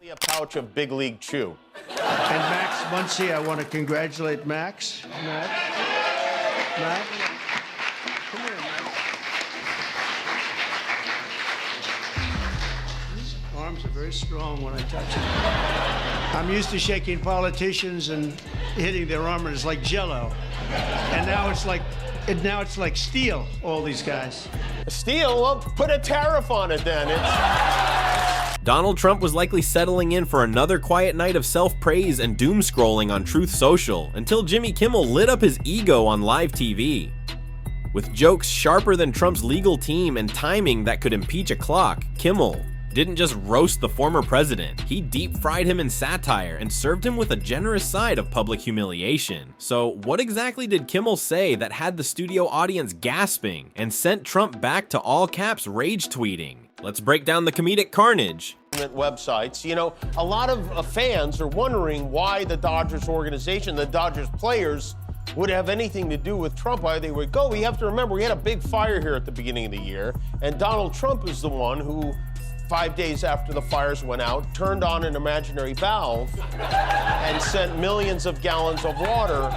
A pouch of Big League Chew. And Max Muncy, I want to congratulate Max. Max. Come here, Max. His arms are very strong when I touch them. I'm used to shaking politicians and hitting their armor. It's like Jell-O. And now it's like steel, all these guys. Steel? Well, put a tariff on it then. Donald Trump was likely settling in for another quiet night of self-praise and doom-scrolling on Truth Social until Jimmy Kimmel lit up his ego on live TV. With jokes sharper than Trump's legal team and timing that could impeach a clock, Kimmel didn't just roast the former president, he deep-fried him in satire and served him with a generous side of public humiliation. So what exactly did Kimmel say that had the studio audience gasping and sent Trump back to all-caps rage tweeting? Let's break down the comedic carnage. Websites, you know, a lot of fans are wondering why the Dodgers organization, the Dodgers players, would have anything to do with Trump, why they would go. We have to remember, we had a big fire here at the beginning of the year, and Donald Trump is the one who, 5 days after the fires went out, turned on an imaginary valve and sent millions of gallons of water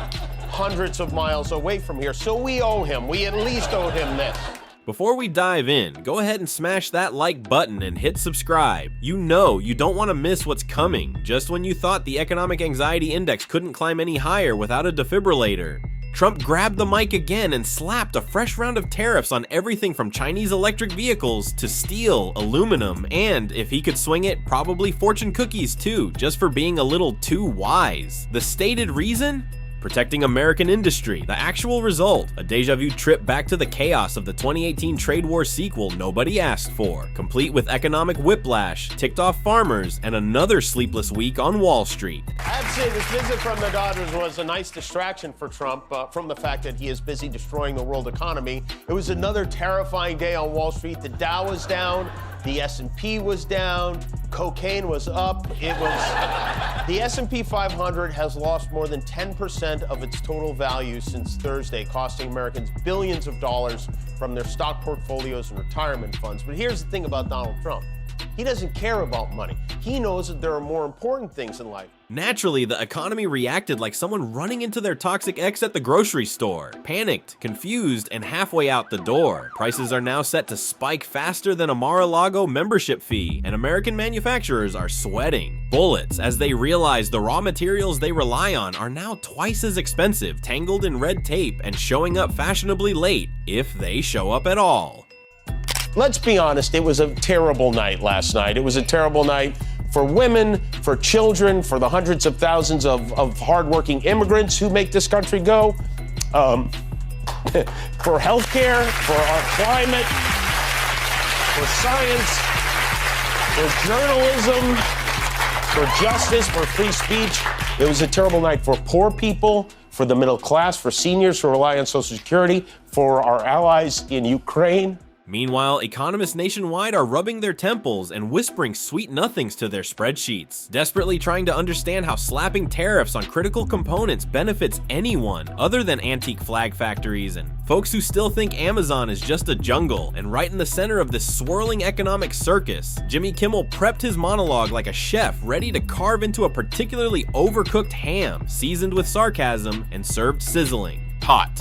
hundreds of miles away from here. So we owe him. We at least owe him this. Before we dive in, go ahead and smash that like button and hit subscribe. You know you don't want to miss what's coming, just when you thought the economic anxiety index couldn't climb any higher without a defibrillator. Trump grabbed the mic again and slapped a fresh round of tariffs on everything from Chinese electric vehicles to steel, aluminum, and, if he could swing it, probably fortune cookies too, just for being a little too wise. The stated reason? Protecting American industry. The actual result, a deja vu trip back to the chaos of the 2018 trade war sequel nobody asked for, complete with economic whiplash, ticked off farmers, and another sleepless week on Wall Street. I have to say, this visit from the Dodgers was a nice distraction for Trump from the fact that he is busy destroying the world economy. It was another terrifying day on Wall Street. The Dow was down, the S&P was down, cocaine was up. The S&P 500 has lost more than 10% of its total value since Thursday, costing Americans billions of dollars from their stock portfolios and retirement funds. But here's the thing about Donald Trump. He doesn't care about money. He knows that there are more important things in life. Naturally, the economy reacted like someone running into their toxic ex at the grocery store. Panicked, confused, and halfway out the door. Prices are now set to spike faster than a Mar-a-Lago membership fee, and American manufacturers are sweating bullets as they realize the raw materials they rely on are now twice as expensive, tangled in red tape, and showing up fashionably late, if they show up at all. Let's be honest, it was a terrible night last night. It was a terrible night for women, for children, for the hundreds of thousands of hardworking immigrants who make this country go, for healthcare, for our climate, for science, for journalism, for justice, for free speech. It was a terrible night for poor people, for the middle class, for seniors who rely on Social Security, for our allies in Ukraine. Meanwhile, economists nationwide are rubbing their temples and whispering sweet nothings to their spreadsheets, desperately trying to understand how slapping tariffs on critical components benefits anyone other than antique flag factories and folks who still think Amazon is just a jungle. And right in the center of this swirling economic circus, Jimmy Kimmel prepped his monologue like a chef ready to carve into a particularly overcooked ham, seasoned with sarcasm and served sizzling hot.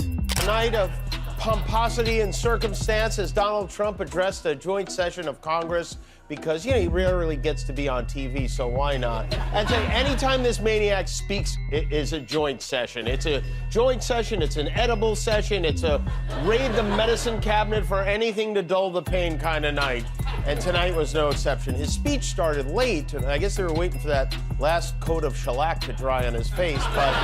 A night of pomposity and circumstance as Donald Trump addressed a joint session of Congress because, you know, he rarely gets to be on TV, so why not? And so anytime this maniac speaks, it is a joint session. It's a joint session, it's an edible session, it's a raid the medicine cabinet for anything to dull the pain kind of night. And tonight was no exception. His speech started late, and I guess they were waiting for that last coat of shellac to dry on his face, but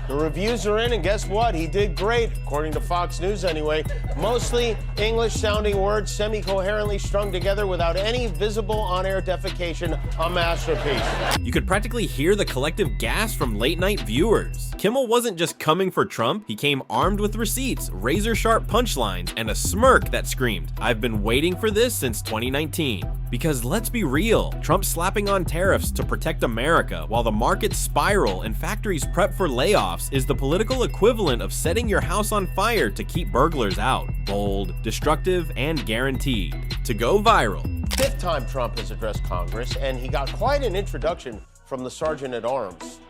the reviews are in, and guess what? He did great, according to Fox News anyway. Mostly English-sounding words, semi-coherently strung together without any visible on-air defecation, a masterpiece. You could practically hear the collective gasp from late-night viewers. Kimmel wasn't just coming for Trump, he came armed with receipts, razor-sharp punchlines, and a smirk that screamed, "I've been waiting for this since 2019. Because let's be real, Trump slapping on tariffs to protect America while the markets spiral and factories prep for layoffs is the political equivalent of setting your house on fire to keep burglars out. Bold, destructive, and guaranteed to go viral. fifth time Trump has addressed Congress, and he got quite an introduction from the Sergeant at Arms.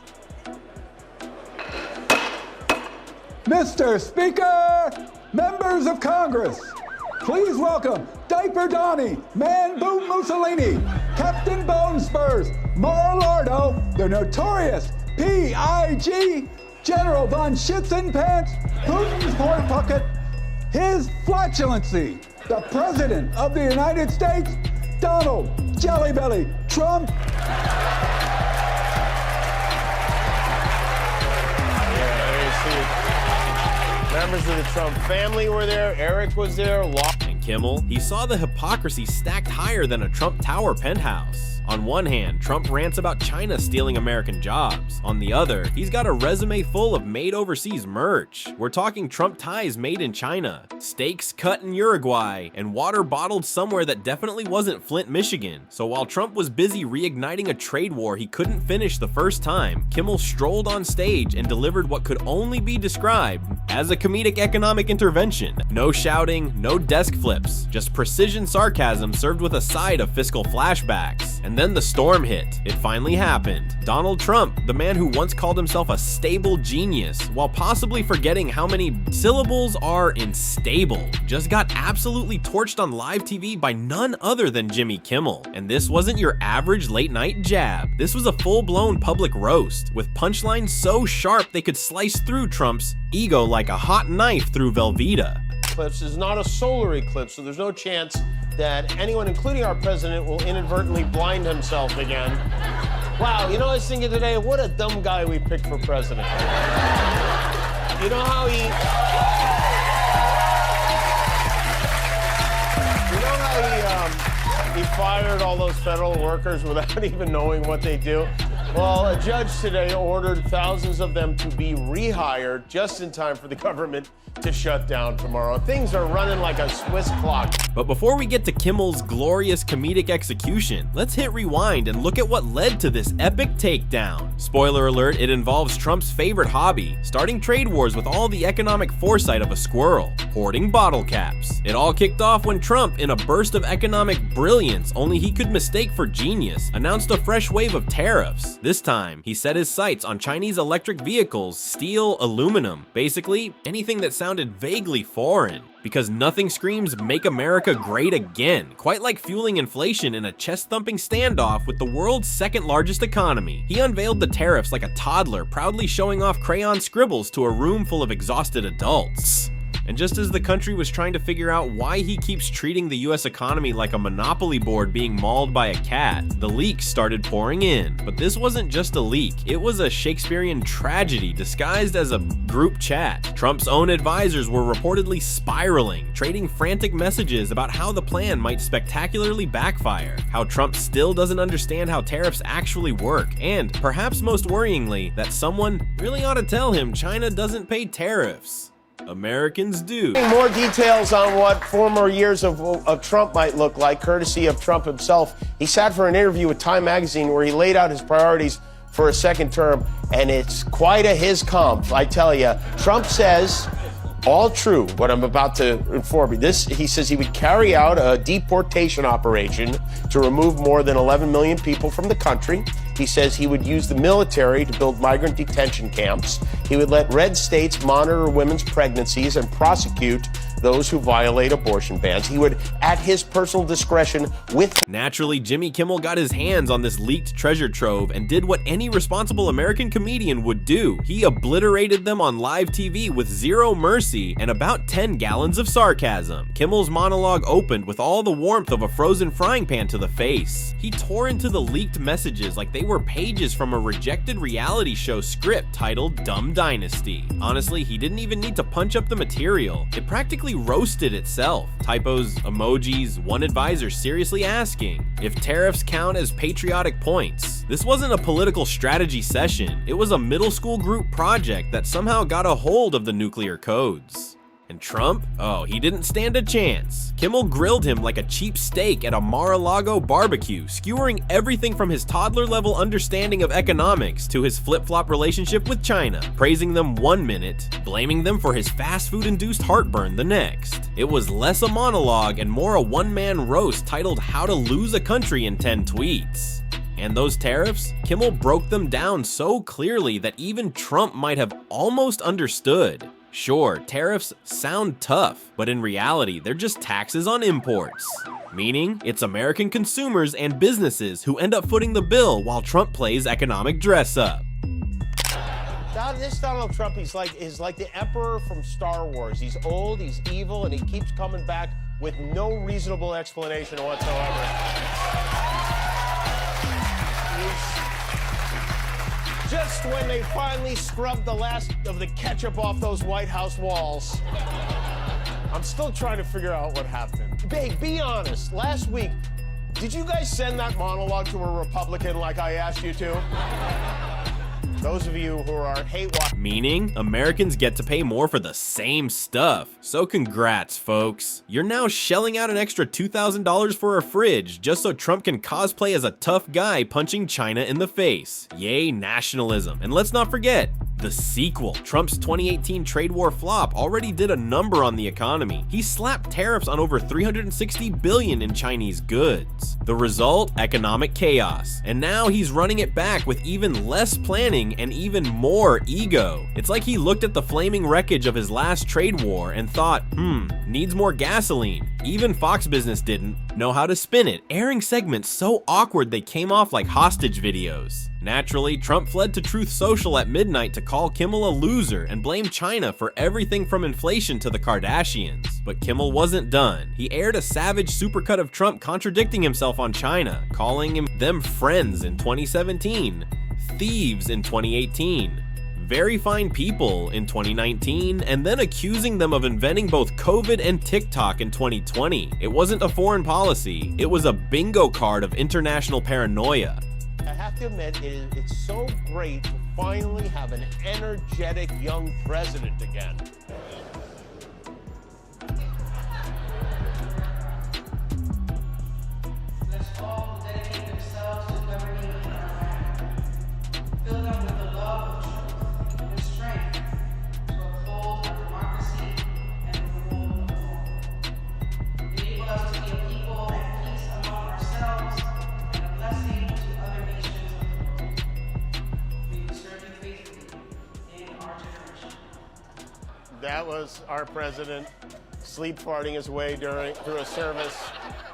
Mr. Speaker, members of Congress, please welcome Diaper Donnie, Man Boom Mussolini, Captain Bone Spurs, Mar-a-Lardo, the notorious P.I.G., General Von Schützenpants, Putin's Pork Bucket, His Flatulency, the President of the United States, Donald Jellybelly Trump. Members of the Trump family were there. Eric was there. And Kimmel, he saw the hypocrisy stacked higher than a Trump Tower penthouse. On one hand, Trump rants about China stealing American jobs. On the other, he's got a resume full of made overseas merch. We're talking Trump ties made in China, steaks cut in Uruguay, and water bottled somewhere that definitely wasn't Flint, Michigan. So while Trump was busy reigniting a trade war he couldn't finish the first time, Kimmel strolled on stage and delivered what could only be described as a comedic economic intervention. No shouting, no desk flips, just precision sarcasm served with a side of fiscal flashbacks. And then the storm hit. It finally happened. Donald Trump, the man who once called himself a stable genius, while possibly forgetting how many syllables are in stable, just got absolutely torched on live TV by none other than Jimmy Kimmel. And this wasn't your average late night jab. This was a full-blown public roast, with punchlines so sharp they could slice through Trump's ego like a hot knife through Velveeta. Eclipse is not a solar eclipse, so there's no chance that anyone, including our president, will inadvertently blind himself again. Wow, you know, I was thinking today, what a dumb guy we picked for president. You know how he fired all those federal workers without even knowing what they do? Well, a judge today ordered thousands of them to be rehired just in time for the government to shut down tomorrow. Things are running like a Swiss clock. But before we get to Kimmel's glorious comedic execution, let's hit rewind and look at what led to this epic takedown. Spoiler alert, it involves Trump's favorite hobby, starting trade wars with all the economic foresight of a squirrel, hoarding bottle caps. It all kicked off when Trump, in a burst of economic brilliance only he could mistake for genius, announced a fresh wave of tariffs. This time, he set his sights on Chinese electric vehicles, steel, aluminum, basically anything that sounded vaguely foreign. Because nothing screams "Make America Great Again," quite like fueling inflation in a chest-thumping standoff with the world's second largest economy. He unveiled the tariffs like a toddler, proudly showing off crayon scribbles to a room full of exhausted adults. And just as the country was trying to figure out why he keeps treating the US economy like a monopoly board being mauled by a cat, the leaks started pouring in. But this wasn't just a leak, it was a Shakespearean tragedy disguised as a group chat. Trump's own advisors were reportedly spiraling, trading frantic messages about how the plan might spectacularly backfire, how Trump still doesn't understand how tariffs actually work, and, perhaps most worryingly, that someone really ought to tell him China doesn't pay tariffs. Americans do. More details on what former years of Trump might look like, courtesy of Trump himself. He sat for an interview with Time magazine where he laid out his priorities for a second term, and it's quite a his comp, I tell you. Trump says, all true, what I'm about to inform you. He says he would carry out a deportation operation to remove more than 11 million people from the country. He says he would use the military to build migrant detention camps. He would let red states monitor women's pregnancies and prosecute those who violate abortion bans. He would, at his personal discretion, Naturally, Jimmy Kimmel got his hands on this leaked treasure trove and did what any responsible American comedian would do. He obliterated them on live TV with zero mercy and about 10 gallons of sarcasm. Kimmel's monologue opened with all the warmth of a frozen frying pan to the face. He tore into the leaked messages like they were pages from a rejected reality show script titled Dumb Dynasty. Honestly, he didn't even need to punch up the material. It practically roasted itself. Typos, emojis, one advisor seriously asking if tariffs count as patriotic points. This wasn't a political strategy session. It was a middle school group project that somehow got a hold of the nuclear codes. And Trump? Oh, he didn't stand a chance. Kimmel grilled him like a cheap steak at a Mar-a-Lago barbecue, skewering everything from his toddler-level understanding of economics to his flip-flop relationship with China, praising them one minute, blaming them for his fast food-induced heartburn the next. It was less a monologue and more a one-man roast titled How to Lose a Country in 10 Tweets. And those tariffs? Kimmel broke them down so clearly that even Trump might have almost understood. Sure, tariffs sound tough, but in reality, they're just taxes on imports. Meaning, it's American consumers and businesses who end up footing the bill while Trump plays economic dress-up. This Donald Trump is like the Emperor from Star Wars. He's old, he's evil, and he keeps coming back with no reasonable explanation whatsoever. Just when they finally scrubbed the last of the ketchup off those White House walls, I'm still trying to figure out what happened. Babe, be honest. Last week, did you guys send that monologue to a Republican like I asked you to? Those of you who are hate-watching. Meaning, Americans get to pay more for the same stuff. So congrats, folks. You're now shelling out an extra $2,000 for a fridge just so Trump can cosplay as a tough guy punching China in the face. Yay, nationalism. And let's not forget, the sequel. Trump's 2018 trade war flop already did a number on the economy. He slapped tariffs on over $360 billion in Chinese goods. The result? Economic chaos. And now he's running it back with even less planning and even more ego. It's like he looked at the flaming wreckage of his last trade war and thought, needs more gasoline. Even Fox Business didn't know how to spin it, airing segments so awkward they came off like hostage videos. Naturally, Trump fled to Truth Social at midnight to call Kimmel a loser and blame China for everything from inflation to the Kardashians. But Kimmel wasn't done. He aired a savage supercut of Trump contradicting himself on China, calling them friends in 2017, thieves in 2018, very fine people in 2019, and then accusing them of inventing both COVID and TikTok in 2020. It wasn't a foreign policy, it was a bingo card of international paranoia. I have to admit, it's so great to finally have an energetic young president again. Let's all dedicate themselves to governing in our land. Fill them with the love of truth and strength to uphold our democracy and the rule of law. Enable us to be a people at peace among ourselves and a blessing to other nations of the world. We will serve you faithfully in our generation. That was our president sleep farting his way through a service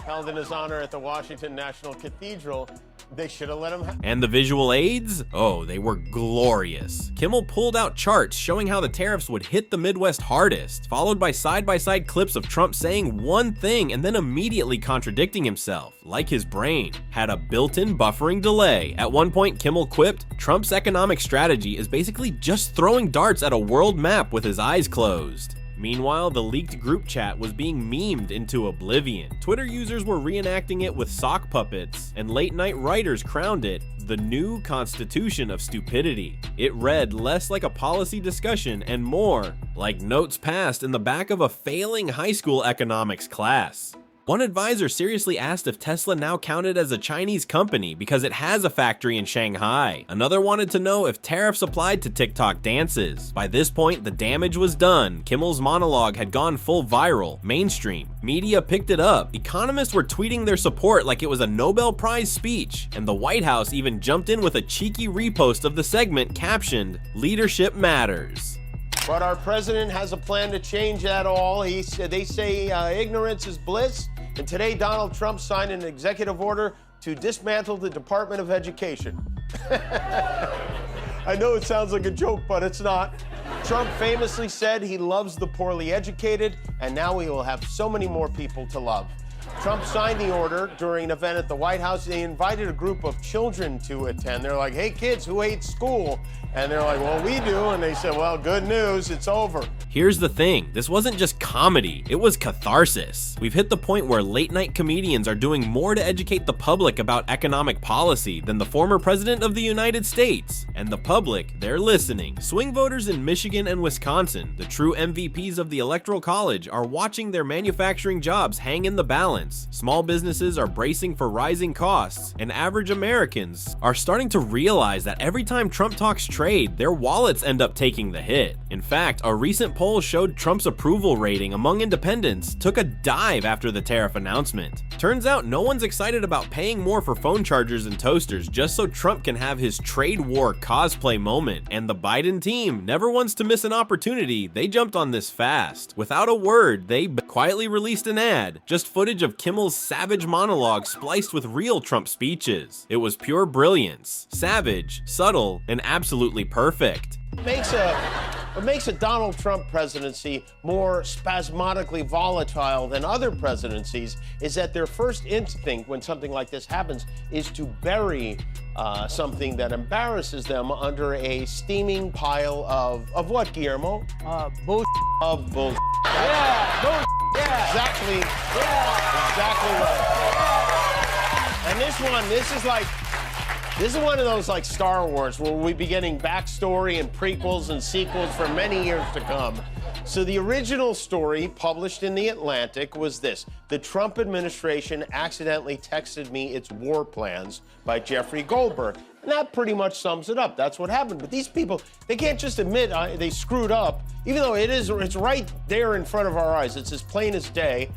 held in his honor at the Washington National Cathedral. They should have let him And the visual aids? Oh, they were glorious. Kimmel pulled out charts showing how the tariffs would hit the Midwest hardest, followed by side-by-side clips of Trump saying one thing and then immediately contradicting himself, like his brain had a built-in buffering delay. At one point, Kimmel quipped, Trump's economic strategy is basically just throwing darts at a world map with his eyes closed. Meanwhile, the leaked group chat was being memed into oblivion. Twitter users were reenacting it with sock puppets, and late-night writers crowned it the new constitution of stupidity. It read less like a policy discussion and more like notes passed in the back of a failing high school economics class. One advisor seriously asked if Tesla now counted as a Chinese company because it has a factory in Shanghai. Another wanted to know if tariffs applied to TikTok dances. By this point, the damage was done. Kimmel's monologue had gone full viral, mainstream. Media picked it up. Economists were tweeting their support like it was a Nobel Prize speech, and the White House even jumped in with a cheeky repost of the segment captioned, "Leadership Matters." But our president has a plan to change that all. They say ignorance is bliss. And today, Donald Trump signed an executive order to dismantle the Department of Education. I know it sounds like a joke, but it's not. Trump famously said he loves the poorly educated, and now we will have so many more people to love. Trump signed the order during an event at the White House. They invited a group of children to attend. They're like, hey, kids, who hates school? And they're like, well, we do. And they said, well, good news, it's over. Here's the thing, this wasn't just comedy, it was catharsis. We've hit the point where late-night comedians are doing more to educate the public about economic policy than the former president of the United States. And the public, they're listening. Swing voters in Michigan and Wisconsin, the true MVPs of the Electoral College, are watching their manufacturing jobs hang in the balance. Small businesses are bracing for rising costs, and average Americans are starting to realize that every time Trump talks trade, their wallets end up taking the hit. In fact, a recent poll showed Trump's approval rating among independents took a dive after the tariff announcement. Turns out no one's excited about paying more for phone chargers and toasters just so Trump can have his trade war cosplay moment, and the Biden team never wants to miss an opportunity. They jumped on this fast. Without a word, they quietly released an ad, just footage of Kimmel's savage monologue spliced with real Trump speeches. It was pure brilliance, savage, subtle, and absolutely perfect. What makes a Donald Trump presidency more spasmodically volatile than other presidencies is that their first instinct when something like this happens is to bury something that embarrasses them under a steaming pile of what, Guillermo? Bull. Of bull. Yeah. Bull. Yeah. Exactly. Yeah. Exactly right. And this is one of those like Star Wars where we'll be getting backstory and prequels and sequels for many years to come. So the original story published in The Atlantic was this: the Trump administration accidentally texted me its war plans by Jeffrey Goldberg. And that pretty much sums it up. That's what happened. But these people, they can't just admit they screwed up, even though it's right there in front of our eyes. It's as plain as day.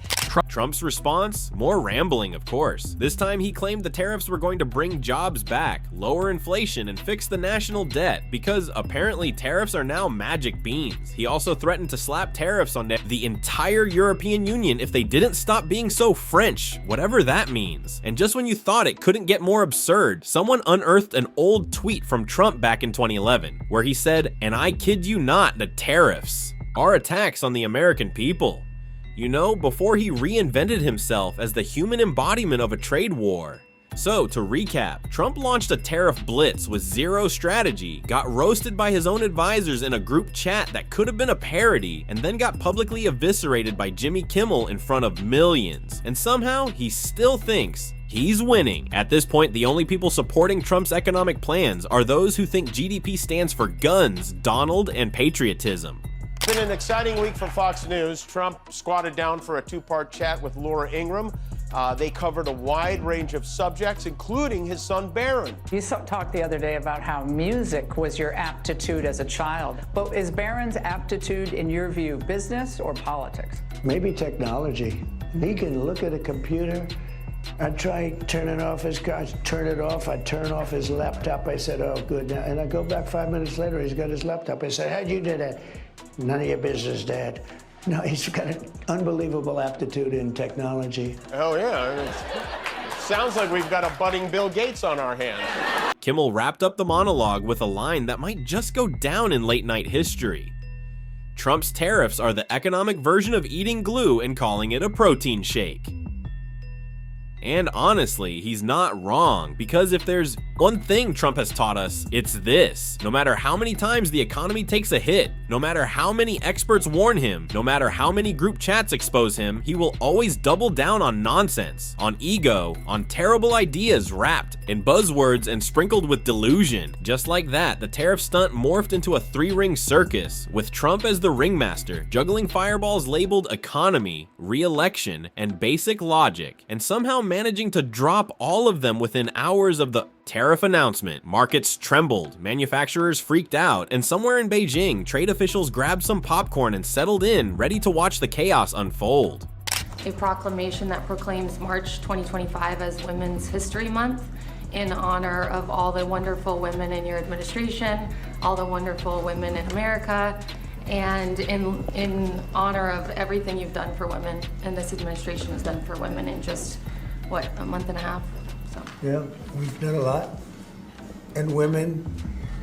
Trump's response? More rambling, of course. This time he claimed the tariffs were going to bring jobs back, lower inflation, and fix the national debt, because apparently tariffs are now magic beans. He also threatened to slap tariffs on the entire European Union if they didn't stop being so French, whatever that means. And just when you thought it couldn't get more absurd, someone unearthed an old tweet from Trump back in 2011, where he said, and I kid you not, the tariffs are attacks on the American people. You know, before he reinvented himself as the human embodiment of a trade war. So, to recap, Trump launched a tariff blitz with zero strategy, got roasted by his own advisors in a group chat that could have been a parody, and then got publicly eviscerated by Jimmy Kimmel in front of millions. And somehow, he still thinks he's winning. At this point, the only people supporting Trump's economic plans are those who think GDP stands for guns, Donald, and patriotism. It's been an exciting week for Fox News. Trump squatted down for a two-part chat with Laura Ingraham. They covered a wide range of subjects, including his son Barron. You talked the other day about how music was your aptitude as a child. But is Barron's aptitude, in your view, business or politics? Maybe technology. He can look at a computer. I'd try turning off his car, I'd turn it off, I'd turn off his laptop. I said, oh, good. And I go back 5 minutes later, he's got his laptop. I said, how'd you do that? None of your business, Dad. No, he's got an unbelievable aptitude in technology. Oh, yeah. Sounds like we've got a budding Bill Gates on our hands. Kimmel wrapped up the monologue with a line that might just go down in late-night history. Trump's tariffs are the economic version of eating glue and calling it a protein shake. And honestly, he's not wrong, because if there's one thing Trump has taught us, it's this. No matter how many times the economy takes a hit, no matter how many experts warn him, no matter how many group chats expose him, he will always double down on nonsense, on ego, on terrible ideas wrapped in buzzwords and sprinkled with delusion. Just like that, the tariff stunt morphed into a three-ring circus, with Trump as the ringmaster, juggling fireballs labeled economy, re-election, and basic logic, and somehow managing to drop all of them within hours of the tariff announcement. Markets trembled, manufacturers freaked out, and somewhere in Beijing, trade officials grabbed some popcorn and settled in, ready to watch the chaos unfold. A proclamation that proclaims March 2025 as Women's History Month in honor of all the wonderful women in your administration, all the wonderful women in America, and in honor of everything you've done for women and this administration has done for women in just, what, a month and a half? So. Yeah, we've done a lot, and women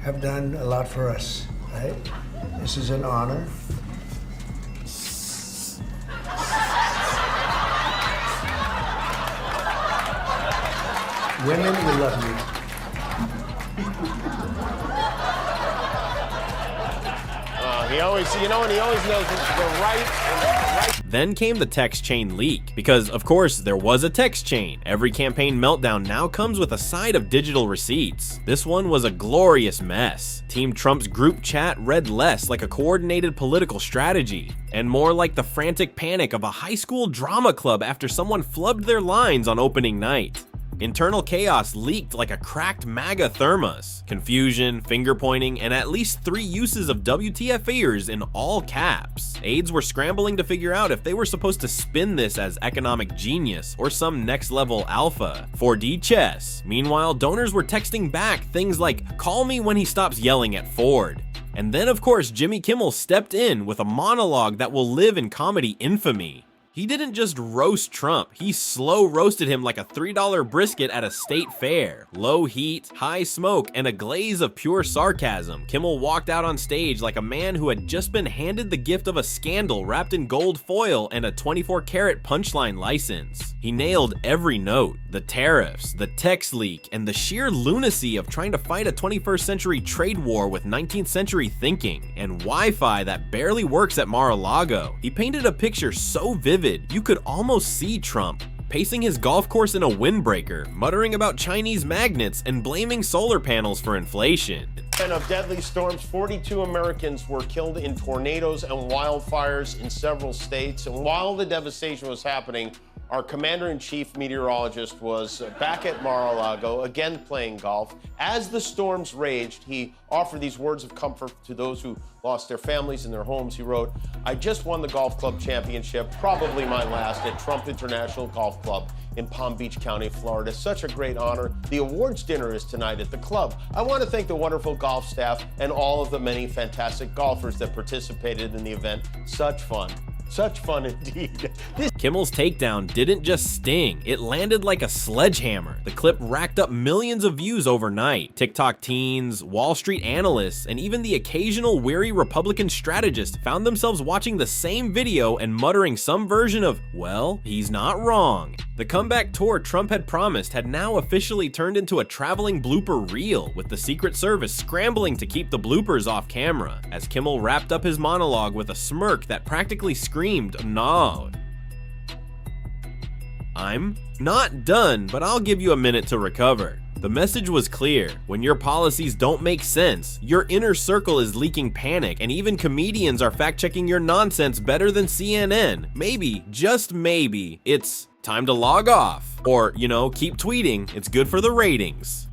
have done a lot for us, right? This is an honor. Women, we love you. He always, he always knows the right. Then came the text chain leak, because of course there was a text chain. Every campaign meltdown now comes with a side of digital receipts. This one was a glorious mess. Team Trump's group chat read less like a coordinated political strategy, and more like the frantic panic of a high school drama club after someone flubbed their lines on opening night. Internal chaos leaked like a cracked MAGA thermos. Confusion, finger pointing, and at least 3 uses of WTFers in all caps. Aides were scrambling to figure out if they were supposed to spin this as economic genius or some next level alpha. 4D chess. Meanwhile, donors were texting back things like, "Call me when he stops yelling at Ford." And then of course Jimmy Kimmel stepped in with a monologue that will live in comedy infamy. He didn't just roast Trump, he slow roasted him like a $3 brisket at a state fair. Low heat, high smoke, and a glaze of pure sarcasm. Kimmel walked out on stage like a man who had just been handed the gift of a scandal wrapped in gold foil and a 24-karat punchline license. He nailed every note: the tariffs, the text leak, and the sheer lunacy of trying to fight a 21st century trade war with 19th century thinking, and Wi-Fi that barely works at Mar-a-Lago. He painted a picture so vivid you could almost see Trump pacing his golf course in a windbreaker, muttering about Chinese magnets and blaming solar panels for inflation. Of deadly storms, 42 Americans were killed in tornadoes and wildfires in several states. And while the devastation was happening, our commander-in-chief meteorologist was back at Mar-a-Lago, again playing golf. As the storms raged, he offered these words of comfort to those who lost their families and their homes. He wrote, "I just won the golf club championship, probably my last, at Trump International Golf Club in Palm Beach County, Florida. Such a great honor. The awards dinner is tonight at the club. I want to thank the wonderful golf staff and all of the many fantastic golfers that participated in the event. Such fun. Such fun indeed." Kimmel's takedown didn't just sting, it landed like a sledgehammer. The clip racked up millions of views overnight. TikTok teens, Wall Street analysts, and even the occasional weary Republican strategist found themselves watching the same video and muttering some version of, "Well, he's not wrong." The comeback tour Trump had promised had now officially turned into a traveling blooper reel, with the Secret Service scrambling to keep the bloopers off camera, as Kimmel wrapped up his monologue with a smirk that practically screamed, "No." I'm not done, but I'll give you a minute to recover. The message was clear. When your policies don't make sense, your inner circle is leaking panic, and even comedians are fact-checking your nonsense better than CNN. Maybe, just maybe, it's time to log off. Or, keep tweeting, it's good for the ratings.